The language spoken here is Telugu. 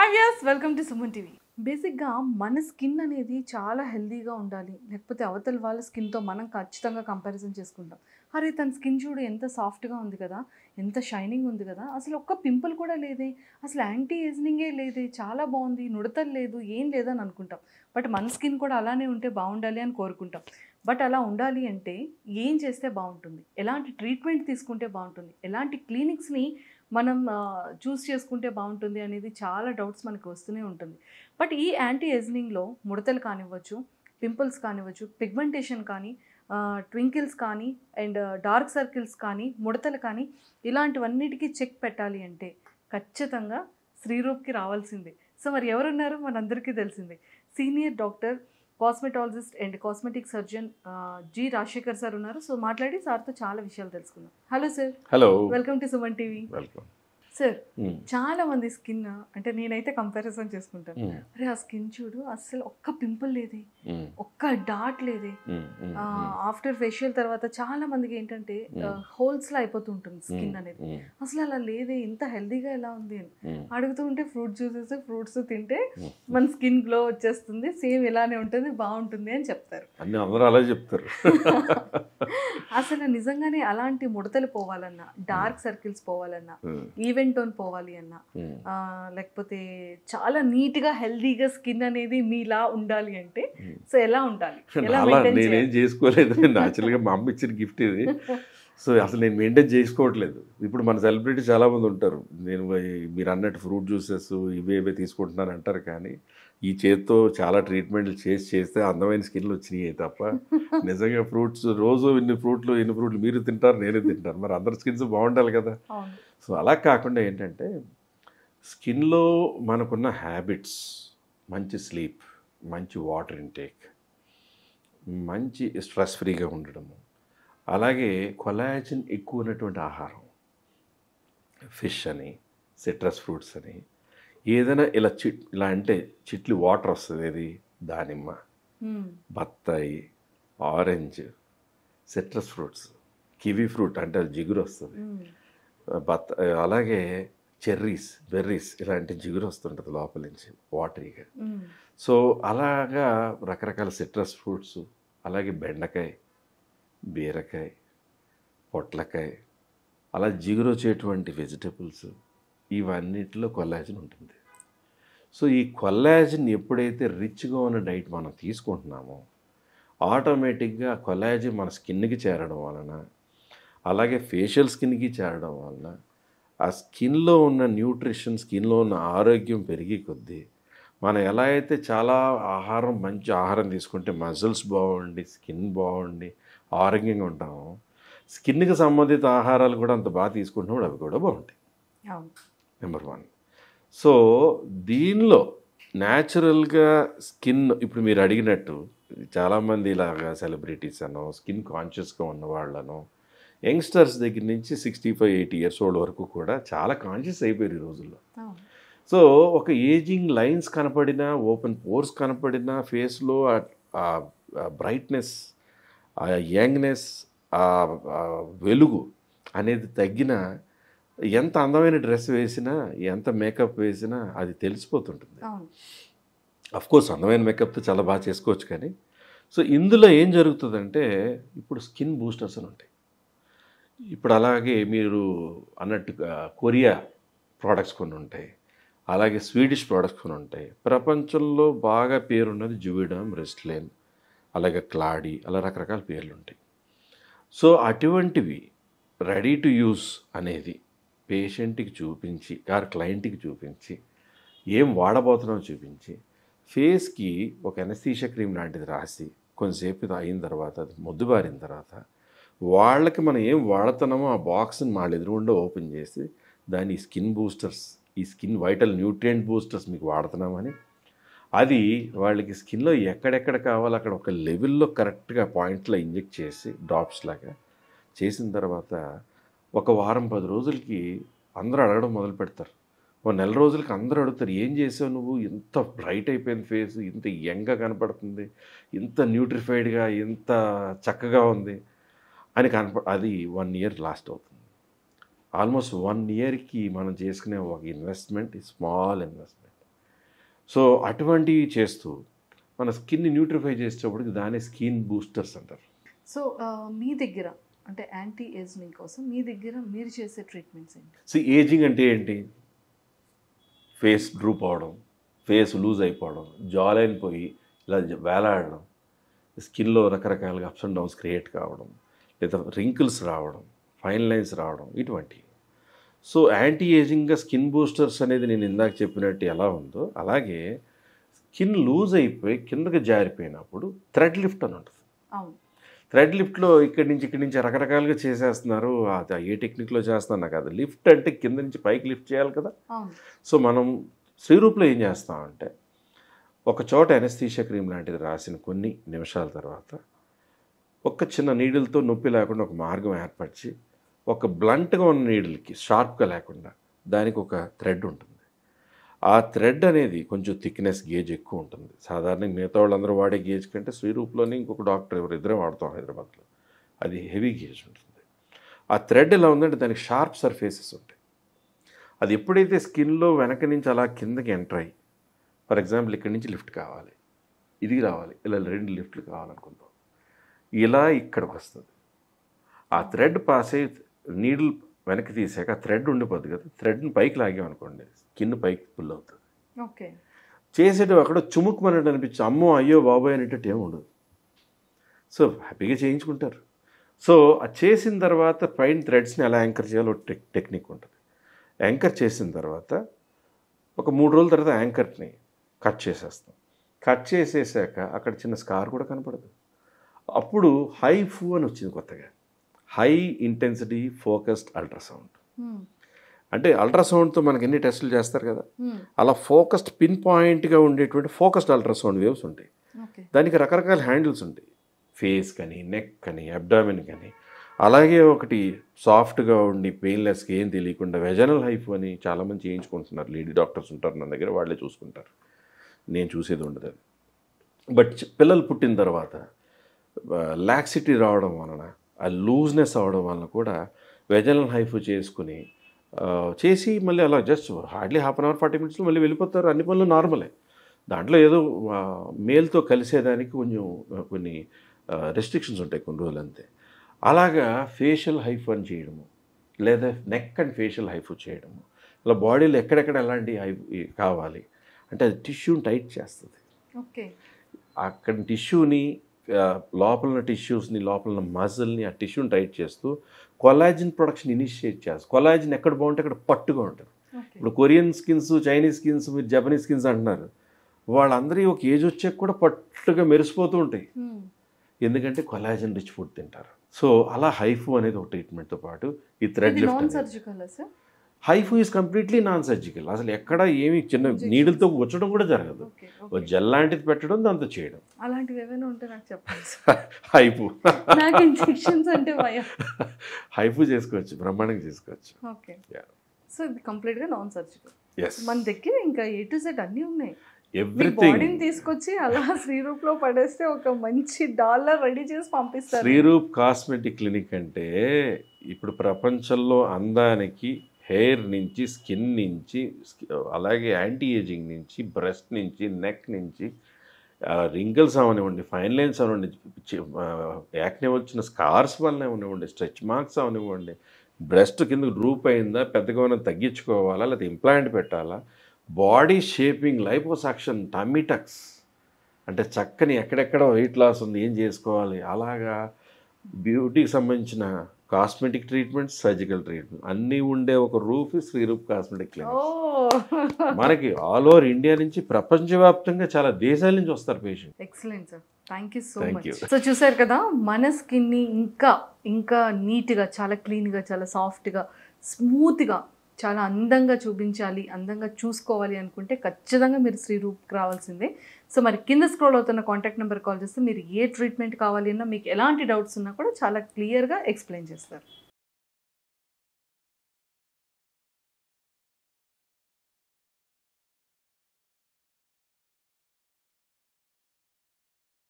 Hi viewers, welcome to Suman TV. బేసిక్గా మన స్కిన్ అనేది చాలా హెల్దీగా ఉండాలి, లేకపోతే అవతల వాళ్ళ స్కిన్తో మనం ఖచ్చితంగా కంపారిజన్ చేసుకుంటాం. అరే తన స్కిన్ చూడు ఎంత సాఫ్ట్గా ఉంది కదా, ఎంత షైనింగ్ ఉంది కదా, అసలు ఒక్క పింపుల్ కూడా లేదే, అసలు యాంటీ ఏజింగే లేదే, చాలా బాగుంది, నుడతలు లేదు, ఏం లేదని అనుకుంటాం. బట్ మన స్కిన్ కూడా అలానే ఉంటే బాగుండాలి అని కోరుకుంటాం. బట్ అలా ఉండాలి అంటే ఏం చేస్తే బాగుంటుంది, ఎలాంటి ట్రీట్మెంట్ తీసుకుంటే బాగుంటుంది, ఎలాంటి క్లినిక్స్ని మనం చూస్ చేసుకుంటే బాగుంటుంది అనేది చాలా డౌట్స్ మనకు వస్తూనే ఉంటుంది. బట్ ఈ యాంటీ ఏజింగ్లో ముడతలు కానివ్వచ్చు, పింపుల్స్ కానివ్వచ్చు, పిగ్మెంటేషన్ కానీ, ట్వింకిల్స్ కానీ, అండ్ డార్క్ సర్కిల్స్ కానీ, ముడతలు కానీ, ఇలాంటివన్నిటికీ చెక్ పెట్టాలి అంటే ఖచ్చితంగా శ్రీరూప్కి రావాల్సిందే. సో మరి ఎవరున్నారు మనందరికీ తెలిసిందే, senior doctor, cosmetologist and cosmetic surgeon G Rajasekhar sir ఉన్నారు. సో మాట్లాడి సార్తో చాలా విషయాలు తెలుసుకుందాం. Hello sir. Hello, welcome to Suman TV. Welcome sir, చాలా మంది స్కిన్ అంటే నేనైతే కంపారిజన్ చేసుకుంటాను. అరే ఆ స్కిన్ చూడు, అసలు ఒక్క పింపుల్ లేదే, ఒక్క డాట్ లేదే. ఆఫ్టర్ ఫేషియల్ తర్వాత చాలా మందికి ఏంటంటే హోల్స్ లా అయిపోతూ ఉంటుంది స్కిన్ అనేది. అసలు అలా లేదే, ఇంత హెల్దీగా ఎలా ఉంది అని అడుగుతూ ఉంటే ఫ్రూట్స్ తింటే మన స్కిన్ గ్లో వచ్చేస్తుంది, సేమ్ ఇలానే ఉంటుంది, బాగుంటుంది అని చెప్తారు. అందరూ అలా చెప్తారు. అసలు నిజంగానే అలాంటి ముడతలు పోవాలన్నా, డార్క్ సర్కిల్స్ పోవాలన్నా, ఈవెన్ టోన్ పోవాలి అన్నా, లేకపోతే చాలా నీట్గా హెల్దీగా స్కిన్ అనేది మీలా ఉండాలి అంటే సో ఎలా ఉండాలి? నేనేం చేసుకోలేదు, న్యాచురల్గా మా అమ్మ ఇచ్చిన గిఫ్ట్ ఇది. సో అసలు నేను మెయింటైన్ చేసుకోవట్లేదు. ఇప్పుడు మన సెలబ్రిటీ చాలామంది ఉంటారు, నేను మీరు అన్నట్టు ఫ్రూట్ జ్యూసెస్ ఇవే తీసుకుంటున్నాను అంటారు, కానీ ఈ చేత్తో చాలా ట్రీట్మెంట్లు చేస్తే అందమైన స్కిన్లు వచ్చినాయి తప్ప నిజంగా ఫ్రూట్స్ రోజు ఇన్ని ఫ్రూట్లు మీరు తింటారు, నేను తింటాను, మరి అందరి స్కిన్స్ బాగుండాలి కదా. సో అలా కాకుండా ఏంటంటే స్కిన్లో మనకున్న హ్యాబిట్స్, మంచి స్లీప్, మంచి వాటర్ ఇంటేక్, మంచి స్ట్రెస్ ఫ్రీగా ఉండడము, అలాగే కొలాజన్ ఎక్కువ ఉన్నటువంటి ఆహారం, ఫిష్ అని, సిట్రస్ ఫ్రూట్స్ అని, ఏదైనా ఇలా అంటే చిట్లు వాటర్ వస్తుంది, ఏది దానిమ్మ, బత్తాయి, orange, citrus fruits, kiwi fruit అంటే జిగురు వస్తుంది, అలాగే బెర్రీస్ ఇలాంటి జిగురు వస్తుంటుంది లోపల నుంచి వాటరీగా. సో అలాగా రకరకాల సిట్రస్ ఫ్రూట్స్, అలాగే బెండకాయ, బీరకాయ, పొట్లకాయ, అలా జిగురు వచ్చేటువంటి వెజిటబుల్స్, ఇవన్నిటిలో కొల్లాజన్ ఉంటుంది. సో ఈ కొల్లాజన్ ఎప్పుడైతే రిచ్గా ఉన్న డైట్ మనం తీసుకుంటున్నామో ఆటోమేటిక్గా కొల్లాజన్ మన స్కిన్కి చేరడం వలన, అలాగే ఫేషియల్ స్కిన్కి చేరడం వలన ఆ స్కిన్లో ఉన్న న్యూట్రిషన్, స్కిన్లో ఉన్న ఆరోగ్యం పెరిగే కొద్దీ మనం ఎలా అయితే చాలా మంచి ఆహారం తీసుకుంటే మజిల్స్ బాగుండి, స్కిన్ బాగుండి ఆరోగ్యంగా ఉంటాము, స్కిన్కి సంబంధిత ఆహారాలు కూడా అంత బాగా తీసుకుంటున్నప్పుడు అవి కూడా బాగుంటాయి. నెంబర్ 1. సో దీనిలో న్యాచురల్గా స్కిన్, ఇప్పుడు మీరు అడిగినట్టు చాలామంది ఇలాగా సెలబ్రిటీస్ అనో, స్కిన్ కాన్షియస్గా ఉన్న వాళ్ళనో, యంగ్స్టర్స్ దగ్గర నుంచి 65-80 ఇయర్స్ ఓల్డ్ వరకు కూడా చాలా కాన్షియస్ అయిపోయారు ఈ రోజుల్లో. సో ఒక ఏజింగ్ లైన్స్ కనపడినా, ఓపెన్ పోర్స్ కనపడినా, ఫేస్లో ఆ బ్రైట్నెస్, ఆ యంగ్నెస్, ఆ వెలుగు అనేది తగ్గిన, ఎంత అందమైన డ్రెస్ వేసినా, ఎంత మేకప్ వేసినా అది తెలిసిపోతుంటుంది. అఫ్కోర్స్ అందమైన మేకప్తో చాలా బాగా చేసుకోవచ్చు, కానీ సో ఇందులో ఏం జరుగుతుందంటే ఇప్పుడు స్కిన్ బూస్టర్స్ అని ఉంటాయి. ఇప్పుడు అలాగే మీరు అన్నట్టు కొరియా ప్రోడక్ట్స్ కొన్ని ఉంటాయి, అలాగే స్వీడిష్ ప్రోడక్ట్స్ కొన్ని ఉంటాయి. ప్రపంచంలో బాగా పేరున్నది జువిడమ్, రెస్ట్లేన్, అలాగే క్లాడీ, అలా రకరకాల పేర్లు ఉంటాయి. సో అటువంటివి రెడీ టు యూస్ అనేది పేషెంట్కి చూపించి, క్లయింట్కి చూపించి, ఏం వాడబోతున్నామో చూపించి, ఫేస్కి ఒక ఎనస్థీషియా క్రీమ్ లాంటిది రాసి కొంతసేపు అయిన తర్వాత, అది మొద్దుబారిన తర్వాత వాళ్ళకి మనం ఏం వాడుతున్నామో ఆ బాక్స్ని వాళ్ళ ఎదురుగుండా ఓపెన్ చేసి దాని స్కిన్ బూస్టర్స్, ఈ స్కిన్ వైటల్ న్యూట్రియంట్ బూస్టర్స్ మీకు వాడుతున్నామని, అది వాళ్ళకి స్కిన్లో ఎక్కడెక్కడ కావాలో అక్కడ ఒక లెవెల్లో కరెక్ట్గా పాయింట్లో ఇంజెక్ట్ చేసి డ్రాప్స్ లాగా చేసిన తర్వాత ఒక వారం 10 రోజులకి అందరూ అడగడం మొదలు పెడతారు. ఓ నెల రోజులకి అందరూ అడుగుతారు, ఏం చేసావు నువ్వు, ఇంత బ్రైట్ అయిపోయింది ఫేస్, ఇంత యంగ్గా కనపడుతుంది, ఇంత న్యూట్రిఫైడ్గా, ఇంత చక్కగా ఉంది అని అది 1 ఇయర్ లాస్ట్ అవుతుంది. ఆల్మోస్ట్ 1 ఇయర్కి మనం చేసుకునే ఒక ఇన్వెస్ట్మెంట్, స్మాల్ ఇన్వెస్ట్మెంట్, సో అటువంటివి చేస్తూ మన స్కిన్ని న్యూట్రిఫై చేసేటప్పటికి దాన్ని స్కిన్ బూస్టర్స్ అంటారు. సో మీ దగ్గర అంటే యాంటీ ఏజింగ్ కోసం మీ దగ్గర మీరు చేసే ట్రీట్మెంట్స్ ఏంటి? సో ఏజింగ్ అంటే ఏంటి? ఫేస్ డ్రూప్ అవడం, ఫేస్ లూజ్ అయిపోవడం, జా లైన్ పోయి ఇలా వేలాడడం, స్కిన్లో రకరకాలుగా అప్స్ అండ్ డౌన్స్ క్రియేట్ కావడం, లేదా రింకిల్స్ రావడం, ఫైన్ లైన్స్ రావడం, ఇటువంటివి. సో యాంటీ ఏజింగ్గా స్కిన్ బూస్టర్స్ అనేది నేను ఇందాక చెప్పినట్టు ఎలా ఉందో అలాగే స్కిన్ లూజ్ అయిపోయి కిందకి జారిపోయినప్పుడు థ్రెడ్ లిఫ్ట్ అని ఉంటుంది. అవును. థ్రెడ్ లిఫ్ట్లో ఇక్కడి నుంచి రకరకాలుగా చేసేస్తున్నారు. అది ఏ టెక్నిక్లో చేస్తున్నా నాకు అది లిఫ్ట్ అంటే కింద నుంచి పైకి లిఫ్ట్ చేయాలి కదా. సో మనం శ్రీరూప్లో ఏం చేస్తామంటే ఒక చోట ఎనస్థీషియా క్రీమ్ లాంటిది రాసిన కొన్ని నిమిషాల తర్వాత ఒక చిన్న నీడిల్తో నొప్పి లేకుండా ఒక మార్గం ఏర్పరిచి ఒక బ్లంట్గా ఉన్న నీడిల్కి షార్ప్గా లేకుండా దానికి ఒక థ్రెడ్ ఉంటుంది. ఆ థ్రెడ్ అనేది కొంచెం థిక్నెస్ గేజ్ ఎక్కువ ఉంటుంది. సాధారణంగా మిగతా వాళ్ళందరూ వాడే గేజ్ కంటే శ్రీరూప్లోనే ఇంకొక డాక్టర్ ఇద్దరే వాడతాం హైదరాబాద్లో. అది హెవీ గేజ్ ఉంటుంది. ఆ థ్రెడ్ ఎలా ఉందంటే దానికి షార్ప్ సర్ఫేసెస్ ఉంటాయి. అది ఎప్పుడైతే స్కిన్లో వెనక నుంచి అలా కిందకి ఎంటర్ అయ్యి, ఫర్ ఎగ్జాంపుల్ ఇక్కడి నుంచి లిఫ్ట్ కావాలి, ఇది రావాలి, ఇలా 2 లిఫ్ట్లు కావాలనుకుందాం, ఇలా ఇక్కడికి వస్తుంది. ఆ థ్రెడ్ పాస్ అయ్యి నీడిల్ వెనక్కి తీసాక ఆ థ్రెడ్ ఉండిపోద్ది కదా, థ్రెడ్ని పైకి లాగామనుకోండి స్కిన్ పైకి పుల్ అవుతుంది. ఓకే. చేసేటప్పుడు అక్కడ చుముక్కుమన్నట్టు అనిపించి అమ్మో అయ్యో బాబోయ్ అనేటట్టు ఏమి ఉండదు. సో హ్యాపీగా చేయించుకుంటారు. సో అది చేసిన తర్వాత పైన థ్రెడ్స్ని ఎలా యాంకర్ చేయాలో టెక్నిక్ ఉంటుంది. యాంకర్ చేసిన తర్వాత ఒక 3 రోజుల తర్వాత యాంకర్ని కట్ చేసేస్తాం. కట్ చేసేసాక అక్కడ చిన్న స్కార్ కూడా కనపడదు. అప్పుడు హైఫు అని వచ్చింది కొత్తగా, హై ఇంటెన్సిటీ ఫోకస్డ్ అల్ట్రాసౌండ్. అంటే అల్ట్రాసౌండ్తో మనకి ఎన్ని టెస్టులు చేస్తారు కదా, అలా ఫోకస్డ్ పిన్ పాయింట్గా ఉండేటువంటి ఫోకస్డ్ అల్ట్రాసౌండ్ వేవ్స్ ఉంటాయి. దానికి రకరకాల హ్యాండిల్స్ ఉంటాయి, ఫేస్ కానీ, నెక్ కానీ, అబ్డామిన్ కానీ. అలాగే ఒకటి సాఫ్ట్గా ఉండి పెయిన్లెస్గా ఏం తెలియకుండా వెజనల్ హైఫ్ అని చాలామంది చేయించుకుంటున్నారు. లేడీ డాక్టర్స్ ఉంటారు నా దగ్గర, వాళ్ళే చూసుకుంటారు, నేను చూసేది ఉండదు. బట్ పిల్లలు పుట్టిన తర్వాత లాక్సిటీ రావడం వలన, ఆ లూజ్నెస్ అవడం వలన కూడా వెజనల్ హైఫ్ చేసుకుని చేసి మళ్ళీ అలా just hardly half an hour 40 minutesలో మళ్ళీ వెళ్ళిపోతారు. అన్ని పనులు నార్మలే. దాంట్లో ఏదో మేల్తో కలిసేదానికి కొన్ని రెస్ట్రిక్షన్స్ ఉంటాయి కొన్ని రోజులు అంతే. అలాగా ఫేషియల్ హైఫ్ అని చేయడము, లేదా నెక్ అండ్ ఫేషియల్ హైఫ్ చేయడము, ఇలా బాడీలో ఎక్కడెక్కడ ఎలాంటి హైఫ్ కావాలి అంటే అది టిష్యూని టైట్ చేస్తుంది. ఓకే. అక్కడ టిష్యూని, లోపల ఉన్న టిష్యూస్ని, లోపల ఉన్న మజిల్ని, ఆ టిష్యూని టైట్ చేస్తూ కొలాజిన్ ప్రొడక్షన్ ఇనిషియేట్ చేస్తుంది. కొలాజిన్ ఎక్కడ బాగుంటే అక్కడ పట్టుగా ఉంటుంది. ఇప్పుడు కొరియన్ స్కిన్స్, చైనీస్ స్కిన్స్, మీరు జపనీస్ స్కిన్స్ అంటున్నారు, వాళ్ళందరూ ఒక ఏజ్ వచ్చాక కూడా పట్టుగా మెరిసిపోతూ ఉంటాయి. ఎందుకంటే కొలాజిన్ రిచ్ ఫుడ్ తింటారు. సో అలా హైఫు అనేది ఒక ట్రీట్మెంట్తో పాటు ఈ thread lift. HIFU is completely non surgical. అసలు ఎక్కడ ఏమి చిన్న నీడిల్తో గుచ్చడం కూడా జరగదు. జెల్ లాంటిది పెట్టడం, దాంతో చేయడం. అలాంటివి ఏమైనా ఉంటే నాకు చెప్పండి. హైఫు నాకు ఇన్ఫెక్షన్స్ అంటే భయం. హైఫు చేసుకోవచ్చు, బ్రహ్మాండంగా చేసుకోవచ్చు. ఓకే. సో ఇది కంప్లీట్గా నాన్ సర్జికల్. ఎస్. మన దగ్గర ఇంకా A to Z అన్నీ ఉన్నాయి. ఎవ్రీథింగ్. బాడీని తీసుకొచ్చి అలా శ్రీరూప్లో పడేస్తే ఒక మంచి డాలర్ రెడీ చేసి పంపిస్తారు. శ్రీరూప్ కాస్మెటిక్ క్లినిక్ అంటే ఇప్పుడు ప్రపంచంలో అందానికి హెయిర్ నుంచి, స్కిన్ నుంచి, అలాగే యాంటీ ఏజింగ్ నుంచి, బ్రెస్ట్ నుంచి, నెక్ నుంచి, రింకిల్స్ అవనివ్వండి, ఫైన్ లైన్స్ అవనివ్వండి, యాక్నే వచ్చిన స్కార్స్ వల్ల అవనివ్వండి, స్ట్రెచ్ మార్క్స్ అవనివ్వండి, బ్రెస్ట్ కింద డ్రూప్ అయిందా, పెద్దగా ఉన్న తగ్గించుకోవాలా, లేదా ఇంప్లాంట్ పెట్టాలా, body shaping, liposuction, tummy tucks అంటే చక్కని ఎక్కడెక్కడ వెయిట్ లాస్ ఉంది, ఏం చేసుకోవాలి, అలాగా బ్యూటీకి సంబంధించిన కాస్మెటిక్ ట్రీట్మెంట్, సర్జికల్ ట్రీట్మెంట్ అన్నీ ఉండే ఒక రూప్ శ్రీరూప్ కాస్మెటిక్ క్లినిక్. మనకి ఆల్ ఓవర్ ఇండియా నుంచి ప్రపంచవ్యాప్తంగా చాలా దేశాల నుంచి వస్తారు patient. Excellent sir, thank you so much. So చూసారు కదా, మన స్కిన్ని ఇంకా నీట్గా, చాలా క్లీన్గా, చాలా సాఫ్ట్గా, స్మూత్గా, చాలా అందంగా చూపించాలి, అందంగా చూసుకోవాలి అనుకుంటే ఖచ్చితంగా మీరు శ్రీరూప్కి రావాల్సిందే. సో మరి కింద స్క్రోల్ అవుతున్న కాంటాక్ట్ నెంబర్ కాల్ చేస్తే మీరు ఏ ట్రీట్మెంట్ కావాలి అన్నా, మీకు ఎలాంటి డౌట్స్ ఉన్నా కూడా చాలా క్లియర్గా ఎక్స్ప్లెయిన్ చేస్తారు.